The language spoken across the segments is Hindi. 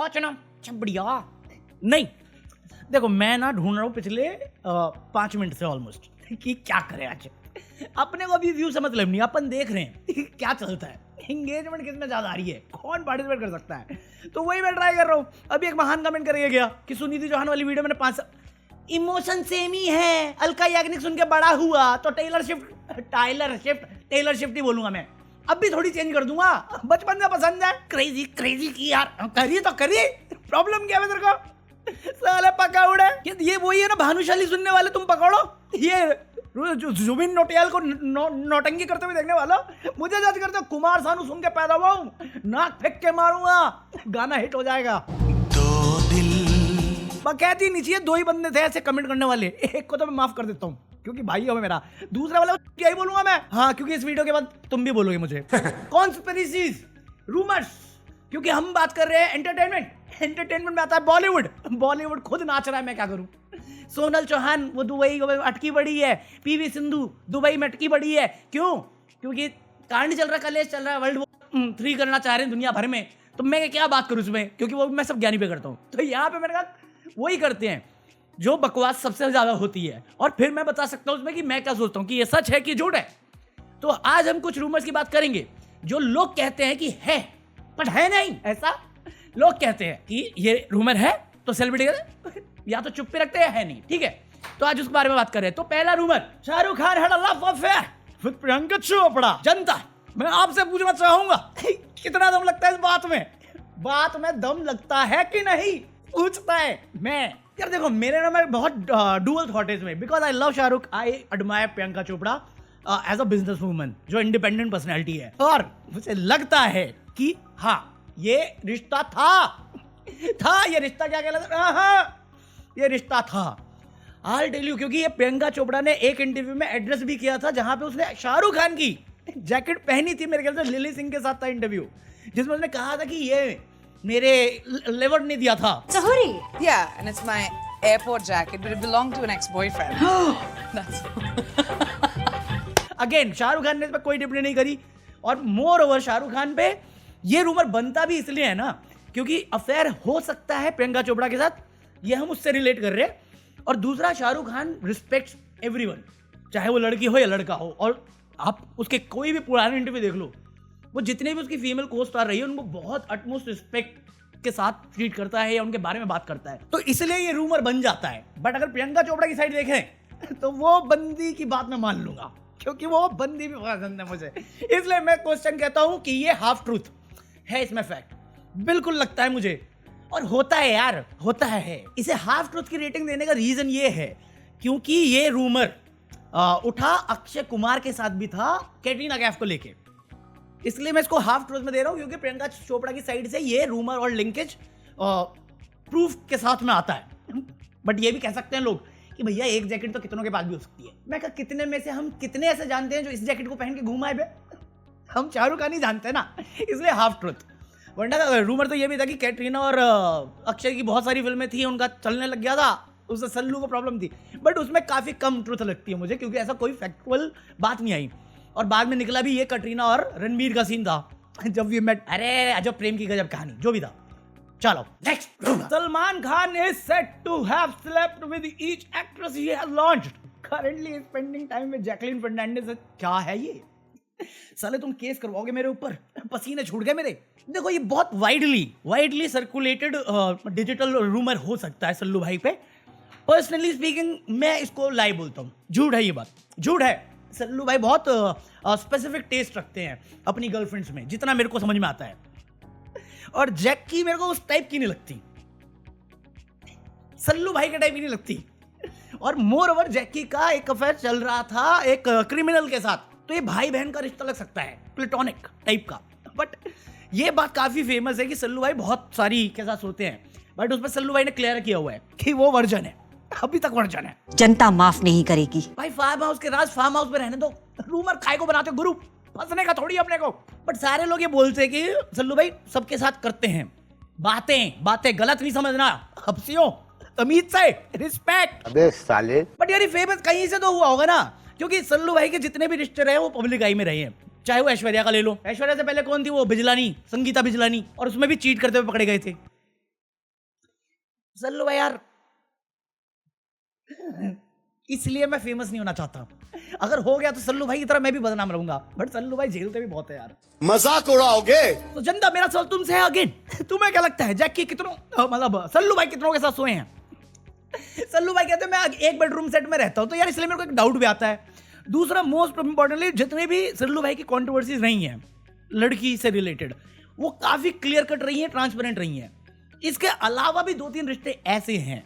चना बढ़िया नहीं। देखो मैं ना ढूंढ रहा हूँ पिछले 5 मिनट से ऑलमोस्ट कि क्या करें आज। अपने को अभी व्यू से मतलब नहीं, अपन देख रहे हैं क्या चलता है, एंगेजमेंट किस में ज्यादा आ रही है, कौन पार्टिसिपेट कर सकता है। तो वही मैं ट्राई कर रहा हूँ। अभी एक महान कमेंट करके गया कि सुनिधि चौहान वाली वीडियो मैंने 5 इमोशन सेम ही है, अलका याग्निक सुन के बड़ा हुआ तो टेलर शिफ्ट ही बोलूंगा मैं। अब भी थोड़ी चेंज कर दूंगा, बचपन में पसंद है। क्रेजी की यार, करिए तो करिए, प्रॉब्लम क्या है तेरे को? साले पकौड़े, ये वही है ना भानुशाली सुनने वाले, तुम पकड़ो। ये जुबिन नौटियाल को नौटंकी करते हुए देखने वाला मुझे जज करते हो। कुमार सानू सुन के पैदा हुआ हूं, नाक फेंक के मारूंगा, गाना हिट हो जाएगा। कहती नीचे 2 ही बंदे थे ऐसे कमेंट करने वाले, एक को तो मैं माफ कर देता हूँ क्योंकि भाई है मेरा, दूसरा वाला क्या ही बोलूंगा मैं। हाँ, क्योंकि इस वीडियो के बाद तुम भी बोलोगे मुझे कॉन्स्पिरेसीज, रूमर्स, क्योंकि हम बात कर रहे हैं एंटरटेनमेंट में आता है बॉलीवुड खुद नाच रहा है, मैं क्या करूं। सोनल चौहान वो दुबई अटकी पड़ी है, पीवी सिंधु दुबई में अटकी पड़ी है। क्यों? क्योंकि कांड चल रहा है, कलेश चल रहा है, वर्ल्ड वॉर 3 करना चाह रहे हैं दुनिया भर में। तो मैं क्या बात करूं इसमें, क्योंकि वो मैं सब ज्ञानी पे करता हूं। तो यहाँ पे मैंने कहा वही करते हैं जो बकवास सबसे ज्यादा होती है, और फिर मैं बता सकता हूं उसमें कि मैं क्या सोचता हूं कि ये सच है कि झूठ है। तो आज हम कुछ रूमर्स की बात करेंगे जो लोग कहते हैं कि है बट है नहीं। ऐसा लोग कहते हैं कि ये रूमर है तो सेलिब्रिटी या तो चुप पे रखते हैं, है नहीं, ठीक है। तो आज उसके बारे में बात कर रहे हैं। तो पहला rumour, Shahrukh Khan had a love affair with Priyanka Chopra. जनता, मैं आपसे पूछना चाहूंगा कितना दम लगता है इस बात में दम लगता है कि नहीं, पूछता है मैं। यार देखो मेरे ना मैं बहुत डुअल थॉट है इसमें, because I love Shahrukh, I admire Priyanka Chopra as a business woman जो इंडिपेंडेंट पर्सनैलिटी है, और मुझे लगता है कि हाँ ये रिश्ता था ये रिश्ता क्या कहलाता, ये रिश्ता था। I'll tell you, क्योंकि ये प्रियंका चोपड़ा ने एक इंटरव्यू में एड्रेस भी किया था जहां पे उसने शाहरुख खान की जैकेट पहनी थी, मेरे ख्याल से लिली सिंह के साथ था इंटरव्यू, जिसमें उसने कहा था कि ये मेरे लेवर ने दिया था। Sorry. Yeah, and it's my airport jacket, but it belonged to an ex-boyfriend. Again Shahrukh Khan ने इस पर कोई टिप्पणी नहीं करी, और मोर ओवर शाहरुख खान पे ये रूमर बनता भी इसलिए है ना क्योंकि अफेयर हो सकता है प्रियंका चोपड़ा के साथ, ये हम उससे रिलेट कर रहे हैं। और दूसरा, शाहरुख खान रिस्पेक्ट्स एवरीवन, चाहे वो लड़की हो या लड़का हो, और आप उसके कोई भी पुराने इंटरव्यू देख लो, वो जितने भी उसकी फीमेल को स्टार रही है उनको बहुत अटमोस्ट रिस्पेक्ट के साथ ट्रीट करता है या उनके बारे में बात करता है, तो इसलिए ये रूमर बन जाता है। बट अगर प्रियंका चोपड़ा की साइड देखें तो वो बंदी की बात मैं मान लूंगा, क्योंकि वो बंदी भी पसंद है मुझे, इसलिए मैं क्वेश्चन कहता हूं कि ये हाफ ट्रूथ है, इसमें फैक्ट बिल्कुल लगता है मुझे, और होता है यार, होता है। इसे हाफ ट्रूथ की रेटिंग देने का रीजन ये है क्योंकि ये रूमर उठा अक्षय कुमार के साथ भी था कैटरीना कैफ को लेके, इसलिए मैं इसको हाफ ट्रूथ में दे रहा हूं, क्योंकि प्रियंका चोपड़ा की साइड से ये रूमर और लिंकेज प्रूफ के साथ में आता है। बट ये भी कह सकते हैं लोग कि भैया एक जैकेट तो कितनों के पास भी हो सकती है। मैं कहा कितने में से हम कितने ऐसे जानते हैं जो इस जैकेट को पहन के घूम आए बे? हम शाहरुख खान ही जानते ना, इसलिए हाफ ट्रूथ। वरना रूमर तो ये भी था कि कैटरीना और अक्षय की बहुत सारी फिल्में थी, उनका चलने लग गया था, उससे सल्लू को प्रॉब्लम थी, बट उसमें काफी कम ट्रूथ लगती है मुझे, क्योंकि ऐसा कोई फैक्चुअल बात नहीं आई। और बाद में निकला भी ये कटरीना और रणबीर का सीन था जब वी मेट, अरे अजब प्रेम की गजब कहानी, जो भी था। चलो next, Salman Khan is set to have slept with each actress he has launched, currently spending time with Jacqueline Fernandez. क्या है ये? साले तुम केस करवाओगे मेरे ऊपर, पसीने छूट गए मेरे। देखो ये बहुत वाइडली सर्कुलेटेड डिजिटल रूमर हो सकता है सल्लू भाई पे। पर्सनली स्पीकिंग मैं इसको लाई बोलता हूँ, झूठ है ये बात, झूठ है। सल्लू भाई बहुत स्पेसिफिक टेस्ट रखते हैं अपनी गर्लफ्रेंड्स में, जितना मेरे को समझ में आता है, और जैकी मेरे को उस टाइप की नहीं लगती, सल्लू भाई के टाइप की नहीं लगती। और मोर ओवर जैकी का एक अफेयर चल रहा था एक क्रिमिनल के साथ, तो ये भाई बहन का रिश्ता लग सकता है, प्लेटोनिक टाइप का। बट ये बात काफी फेमस है कि सल्लू भाई बहुत सारी के साथ सोते हैं, बट उसमें सल्लू भाई ने क्लियर किया हुआ है कि वो वर्जन है, अभी तक वर्जन है। जनता माफ नहीं करेगी भाई। फार्म हाउस के राज फार्म हाउस में रहने दो, रूमर काय को बनाते हो गुरु, फंसने का थोड़ी अपने को। बट सारे लोग ये बोलते हैं कि सल्लू भाई सबके साथ करते हैं बातें, गलत नहीं समझना, हफ्सियों तमीज से, रिस्पेक्ट। अबे साले। बट यार फेमस कहीं से तो हुआ होगा ना, क्योंकि सल्लू भाई के जितने भी रिश्ते रहे वो पब्लिक आई में रहे हैं। चाहे वो ऐश्वर्या का ले लो, ऐश्वर्या से पहले कौन थी वो, बिजलानी, संगीता बिजलानी, और उसमें भी चीट करते हुए पकड़े गए थे। सल्लू भाई यार इसलिए मैं फेमस नहीं होना चाहता। अगर हो गया तो सल्लू भाई की तरह मैं भी बदनाम रहूंगा, बट सल्लू भाई झेलते भी बहुत है यार। मजाक उड़ाओगे? तो जनता, मेरा सवाल तुमसे है अगेन, तुम्हें क्या लगता है जैकी कितनों मतलब सल्लू भाई कितनों के साथ सोए हैं? सल्लू भाई कहते हैं मैं एक बेडरूम सेट में रहता हूं, तो यार इसलिए मेरे को एक डाउट भी आता है। दूसरा, मोस्ट इंपॉर्टेंटली, जितने भी सल्लू भाई की कॉन्ट्रोवर्सीज रही हैं लड़की से रिलेटेड, वो काफी क्लियर कट रही हैं, ट्रांसपेरेंट रही हैं। इसके अलावा भी 2-3 रिश्ते ऐसे हैं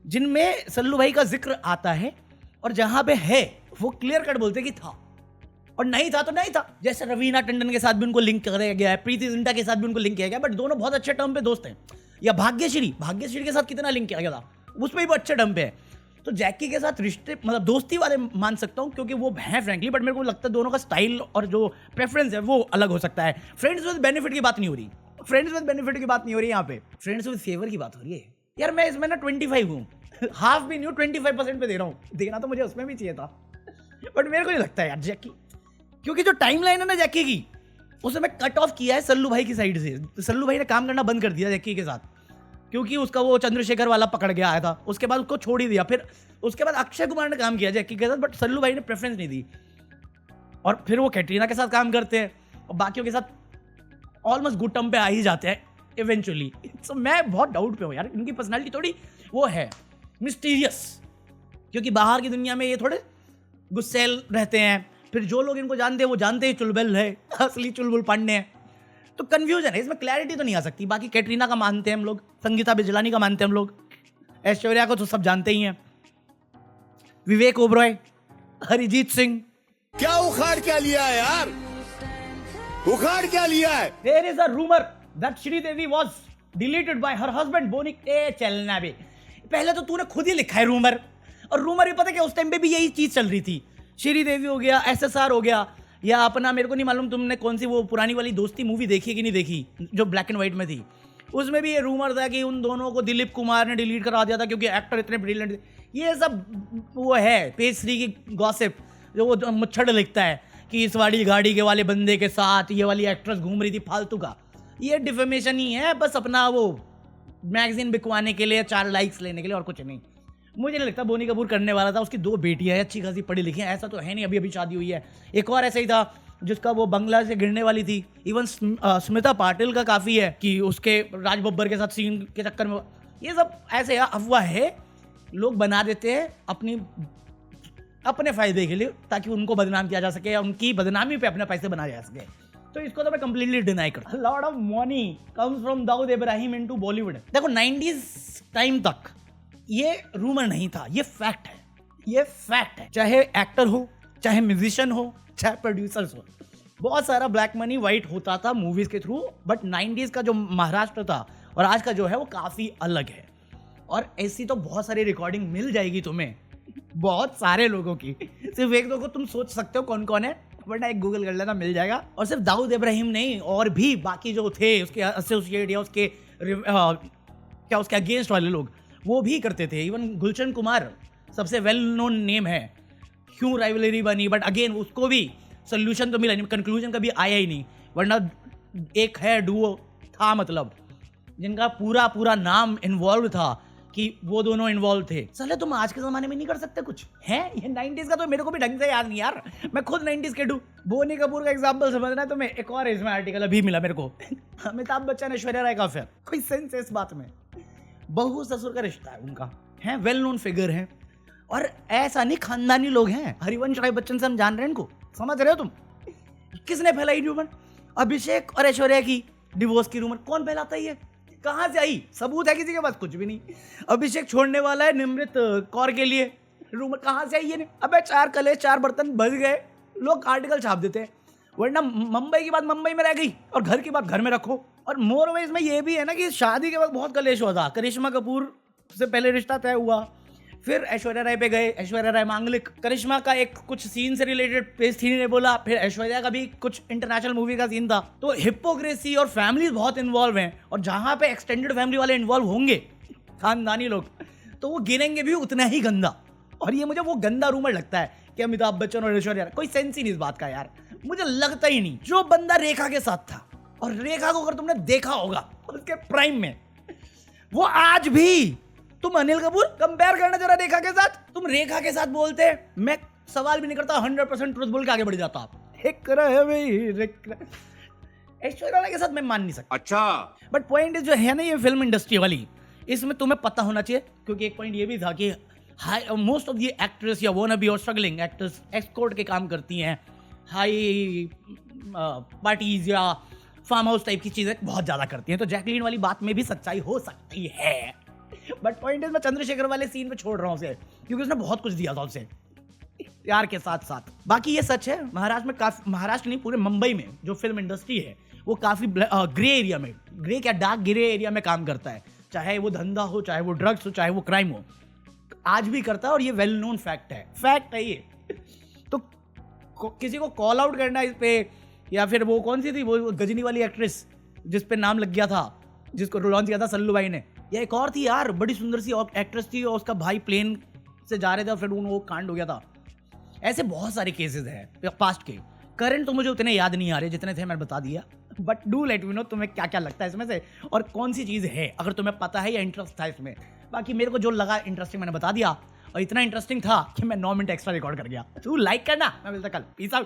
जिनमें सल्लू भाई का जिक्र आता है, और जहां पे है वो क्लियर कट बोलते कि था, और नहीं था तो नहीं था। जैसे रवीना टंडन के साथ भी उनको लिंक किया गया है, प्रीति जिंटा के साथ भी उनको लिंक किया गया, बट दोनों बहुत अच्छे टर्म पे दोस्त हैं। या भाग्यश्री के साथ कितना लिंक किया गया था, उस पर भी वो अच्छे टर्म पे है। तो जैकी के साथ रिश्ते मतलब दोस्ती वाले मान सकता हूँ, क्योंकि वो हैं फ्रेंकली, बट मेरे को लगता है दोनों का स्टाइल और जो प्रेफरेंस है वो अलग हो सकता है। फ्रेंड्स विद बेनिफिट की बात नहीं हो रही, यहाँ पे फ्रेंड्स विद फेवर की बात हो रही है। यार मैं इसमें ना 25 हूँ, हाफ भी नहीं हूँ, 25% पे दे रहा हूँ। देना तो मुझे उसमें भी चाहिए था, बट मेरे को नहीं लगता है यार जैकी, क्योंकि जो टाइमलाइन है ना जैकी की, उसे मैं कट ऑफ किया है सल्लू भाई की साइड से। सल्लू भाई ने काम करना बंद कर दिया जैकी के साथ, क्योंकि उसका वो चंद्रशेखर वाला पकड़ के आया था, उसके बाद उसको छोड़ ही दिया। फिर उसके बाद अक्षय कुमार ने काम किया जैकी के साथ, बट सल्लू भाई ने प्रेफरेंस नहीं दी। और फिर वो कैटरीना के साथ काम करते हैं, और बाकियों के साथ ऑलमोस्ट गुड टर्म पे आ ही जाते हैं इवेंचुअली। सो मैं बहुत डाउट पे हूँ यार, इनकी पर्सनैलिटी थोड़ी वो है मिस्टीरियस, क्योंकि बाहर की दुनिया में ये थोड़े गुस्सेल रहते हैं। फिर जो लोग इनको जानते हैं वो जानते हैं चुलबुल है, असली चुलबुल पांडे हैं। तो कंफ्यूजन है इसमें, क्लैरिटी तो नहीं आ सकती। बाकी कैटरीना का मानते हैं हम लोग, संगीता बिजलानी का मानते हैं हम लोग, ऐश्वर्या को तो सब जानते ही हैं, विवेक ओबरॉय, अरिजीत सिंह। क्या उखाड़ क्या लिया है यार? उखाड़ क्या लिया है? There is a rumor that Sridevi was deleted by her husband बोनी चलना भी। पहले तो तूने खुद ही लिखा है रूमर, और रूमर भी पता क्या उस टाइम पे भी यही चीज चल रही थी। श्रीदेवी हो गया, SSR हो गया, या अपना मेरे को नहीं मालूम तुमने कौन सी वो पुरानी वाली दोस्ती मूवी देखी कि नहीं देखी, जो ब्लैक एंड व्हाइट में थी। उसमें भी ये रूमर था कि उन दोनों को दिलीप कुमार ने डिलीट करा दिया था क्योंकि एक्टर इतने ब्रिलियंट थे। ये सब वो है पेज 3 की गॉसिप, जो वो मुच्छड़ लिखता है कि इस वाली गाड़ी के वाले बंदे के साथ ये वाली एक्ट्रेस घूम रही थी, फालतू का। ये डिफेमेशन ही है, बस अपना वो मैगजीन बिकवाने के लिए, 4 लाइक्स लेने के लिए, और कुछ नहीं। मुझे नहीं लगता बोनी कपूर करने वाला था। उसकी 2 बेटियां हैं, अच्छी खासी पढ़ी लिखी हैं, ऐसा तो है नहीं अभी शादी हुई है। एक और ऐसा ही था जिसका वो बंगला से गिरने वाली थी। इवन स्मिता पाटिल का काफ़ी है कि उसके राज बब्बर के साथ सीन के चक्कर में। ये सब ऐसे अफवाह है, लोग बना देते हैं अपने फायदे के लिए, ताकि उनको बदनाम किया जा सके या उनकी बदनामी पे अपने पैसे बनाए जा सके। तो इसको तो मैं कंप्लीटली डिनाई करता हूं। Lot of money comes from Dawood Ibrahim into Bollywood. देखो 90s टाइम तक ये रूमर नहीं था, ये फैक्ट है, ये फैक्ट है। चाहे एक्टर हो, चाहे म्यूजिशियन हो, चाहे प्रोड्यूसर्स हो, बहुत सारा ब्लैक मनी वाइट होता था मूवीज के थ्रू। बट 90s का जो महाराष्ट्र था और आज का जो है वो काफी अलग है। और ऐसी तो बहुत सारी रिकॉर्डिंग मिल जाएगी तुम्हें, बहुत सारे लोगों की। सिर्फ एक दो को तुम सोच सकते हो कौन कौन है, वरना एक गूगल कर लेना, मिल जाएगा। और सिर्फ दाऊद इब्राहिम नहीं, और भी बाकी जो थे उसके एसोसिएट या उसके क्या उसके अगेंस्ट वाले लोग, वो भी करते थे। इवन गुलशन कुमार सबसे वेल नोन नेम है, क्यों राइवलरी बनी, बट अगेन उसको भी सोल्यूशन तो मिला नहीं, कंक्लूजन कभी आया ही नहीं। वरना एक है डुओ था, मतलब जिनका पूरा पूरा नाम इन्वॉल्व था कि वो दोनों इन्वॉल्व थे। साले तुम आज के जमाने में नहीं कर सकते कुछ है? ये 90s का तो मेरे को भी ढंग से याद नहीं यार, मैं खुद 90s के डू। बोनी कपूर का एग्जांपल समझना है तुम्हें, एक और इसमें आर्टिकल अभी मिला मेरे को। अमिताभ बच्चन ऐश्वर्या राय का अफेयर, कोई सेंस है इस बात में? बहू ससुर का रिश्ता है उनका, है वेल नोन फिगर है, और ऐसा नहीं खानदानी लोग हैं। हरिवंश राय बच्चन से हम जान रहे हैं इनको, समझ रहे हो तुम? किसने फैलाई रूमर? अभिषेक और ऐश्वर्या की डिवोर्स की रूमर कौन फैलाता है? ये कहां से आई? सबूत है किसी के पास? कुछ भी नहीं। अभिषेक छोड़ने वाला है निमृत कौर के लिए, रूमर कहां से आई ये? अबे 4 कले 4 बर्तन बज गए, लोग आर्टिकल छाप देते हैं। वरना मुंबई की बात मुंबई में रह गई और घर की बात घर में रखो। और मोर ओवर इसमें ये भी है ना कि शादी के वक्त बहुत कलेश हुआ था। करिश्मा कपूर से पहले रिश्ता तय हुआ, फिर ऐश्वर्या राय पे गए, ऐश्वर्या राय मांगलिक। करिश्मा का एक कुछ सीन से रिलेटेड पेज 3 ने बोला, फिर ऐश्वर्या का भी कुछ इंटरनेशनल मूवी का सीन था। तो हिपोक्रेसी और फैमिली बहुत इन्वॉल्व हैं, और जहां पे एक्सटेंडेड फैमिली वाले इन्वॉल्व होंगे, खानदानी लोग, तो वो गिनेंगे भी उतना ही गंदा। और ये मुझे वो गंदा रूमर लगता है कि अमिताभ बच्चन और ऐश्वर्या, कोई सेंस ही नहीं इस बात का यार, मुझे लगता ही नहीं। जो बंदा रेखा के साथ था, और रेखा को अगर तुमने देखा होगा उसके प्राइम में, वो आज भी तुम अनिल कपूर कंपेयर करना जरा रेखा के साथ, तुम रेखा के साथ बोलते, मैं सवाल भी नहीं करता, 100% ट्रुथ बोल के आगे बढ़ जाता। ऐश्वर्या राय के साथ मैं मान नहीं सकता। अच्छा बट पॉइंट जो है ना ये फिल्म इंडस्ट्री वाली, इसमें तुम्हें पता होना चाहिए, क्योंकि एक पॉइंट ये भी था कि मोस्ट ऑफ दी एक्ट्रेस या वोन बी और स्ट्रगलिंग एक्ट्रेस एस्कॉर्ट के काम करती हैं, हाई पार्टीज या फार्म हाउस टाइप की चीजें बहुत ज्यादा करती हैं, तो जैकलीन वाली बात में भी सच्चाई हो सकती है। बट पॉइंट इज मैं चंद्रशेखर वाले सीन पे छोड़ रहा हूँ उसे, क्योंकि उसने बहुत कुछ दिया था उसे प्यार के साथ साथ। बाकी ये सच है, महाराष्ट्र में काफी, महाराष्ट्र नहीं पूरे मुंबई में जो फिल्म इंडस्ट्री है वो काफी ग्रे एरिया में, ग्रे क्या डार्क ग्रे एरिया में काम करता है, चाहे वो धंधा हो, चाहे वो ड्रग्स हो, चाहे वो क्राइम हो, आज भी करता है, और ये वेल नोन फैक्ट है ये। तो किसी को कॉल आउट करना इस पे, या फिर वो कौन सी थी वो गजनी वाली एक्ट्रेस जिस पे नाम लग गया था, जिसको लॉन्च किया था सल्लू भाई ने, या एक और थी यार बड़ी सुंदर सी एक्ट्रेस थी, और उसका भाई प्लेन से जा रहे थे और फिर वो कांड हो गया था। ऐसे बहुत सारे केसेस हैं पास्ट के, करंट तो मुझे उतने याद नहीं आ रहे, जितने थे मैंने बता दिया। But do let me know तुम्हें क्या क्या लगता है इसमें से, और कौन सी चीज़ है अगर तुम्हें पता है या इंटरेस्ट था इसमें। बाकी मेरे को जो लगा इंटरेस्टिंग मैंने बता दिया, और इतना इंटरेस्टिंग था कि मैं 9 मिनट एक्स्ट्रा रिकॉर्ड कर गया। तू लाइक करना, मैं मिलता कल, पीस आउट।